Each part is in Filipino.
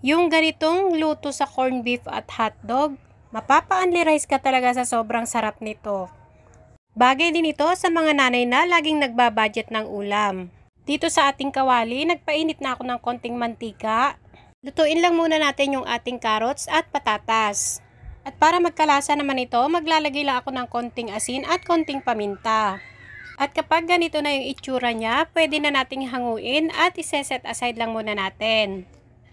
Yung ganitong luto sa corned beef at hotdog, mapapa-only rice ka talaga sa sobrang sarap nito. Bagay din ito sa mga nanay na laging nagbabudget ng ulam. Dito sa ating kawali, nagpainit na ako ng konting mantika. Lutuin lang muna natin yung ating carrots at patatas. At para magkalasa naman ito, maglalagay lang ako ng konting asin at konting paminta. At kapag ganito na yung itsura niya, pwede na nating hanguin at iseset aside lang muna natin.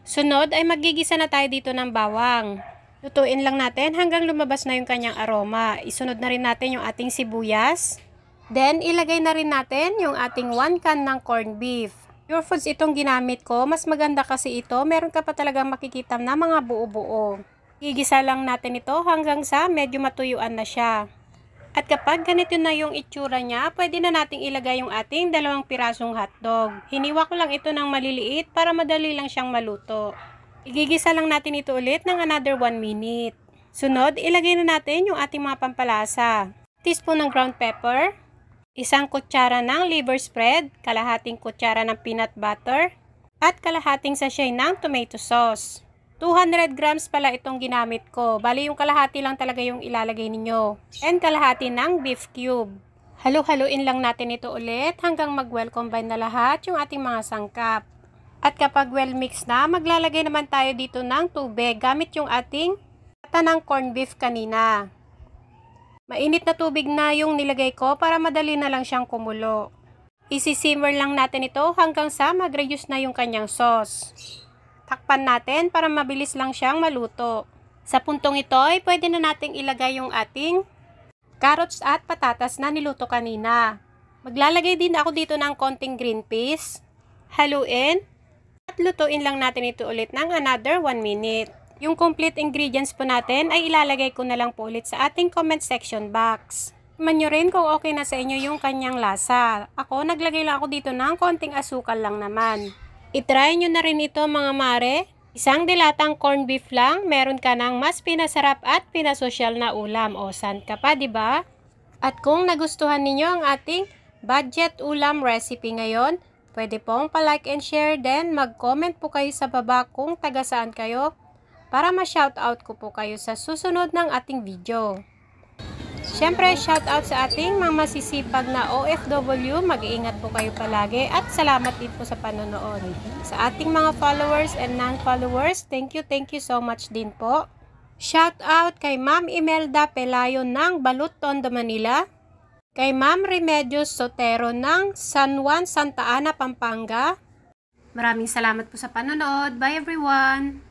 Sunod ay magigisa na tayo dito ng bawang. Lutuin lang natin hanggang lumabas na yung kanyang aroma. Isunod na rin natin yung ating sibuyas. Then, ilagay na rin natin yung ating 1 can ng corned beef. Pure Foods itong ginamit ko. Mas maganda kasi ito. Meron ka pa talagang makikita na mga buo-buo. Igisa lang natin ito hanggang sa medyo matuyuan na siya. At kapag ganito na yung itsura niya, pwede na nating ilagay yung ating 2 pirasong hotdog. Hiniwa ko lang ito ng maliliit para madali lang siyang maluto. Igigisa lang natin ito ulit ng another 1 minute. Sunod, ilagay na natin yung ating mga pampalasa. Teaspoon ng ground pepper, 1 kutsara ng liver spread, kalahating kutsara ng peanut butter, at kalahating sachet ng tomato sauce. 200 grams pala itong ginamit ko. Bali yung kalahati lang talaga yung ilalagay ninyo. And kalahati ng beef cube. Halo-haluin lang natin ito ulit hanggang mag-well combine na lahat yung ating mga sangkap. At kapag well mixed na, maglalagay naman tayo dito ng tubig gamit yung ating pata ng corned beef kanina. Mainit na tubig na yung nilagay ko para madali na lang siyang kumulo. Isi-simmer lang natin ito hanggang sa mag-reduce na yung kanyang sauce. Takpan natin para mabilis lang siyang maluto. Sa puntong ito ay pwede na nating ilagay yung ating carrots at patatas na niluto kanina. Maglalagay din ako dito ng konting green peas. Haluin at lutuin lang natin ito ulit ng another 1 minute. Yung complete ingredients po natin ay ilalagay ko na lang po ulit sa ating comment section box. Tignan nyo rin kung okay na sa inyo yung kanyang lasa. Ako, naglagay lang ako dito ng konting asukal lang naman. I-try nyo na rin ito mga mare. Isang dilatang corned beef lang, meron ka ng mas pinasarap at pinasosyal na ulam. O, san ka pa, diba? At kung nagustuhan ninyo ang ating budget ulam recipe ngayon, pwede pong pa-like and share, then mag-comment po kayo sa baba kung taga saan kayo para ma-shoutout ko po kayo sa susunod ng ating video. Siyempre, shoutout sa ating mga masisipag na OFW. Mag-iingat po kayo palagi at salamat din po sa panonood. Sa ating mga followers and non-followers, thank you so much din po. Shoutout kay Ma'am Imelda Pelayo ng Balut, Tondo, Manila. Kay Ma'am Remedios Sotero ng San Juan, Santa Ana, Pampanga. Maraming salamat po sa panonood. Bye everyone!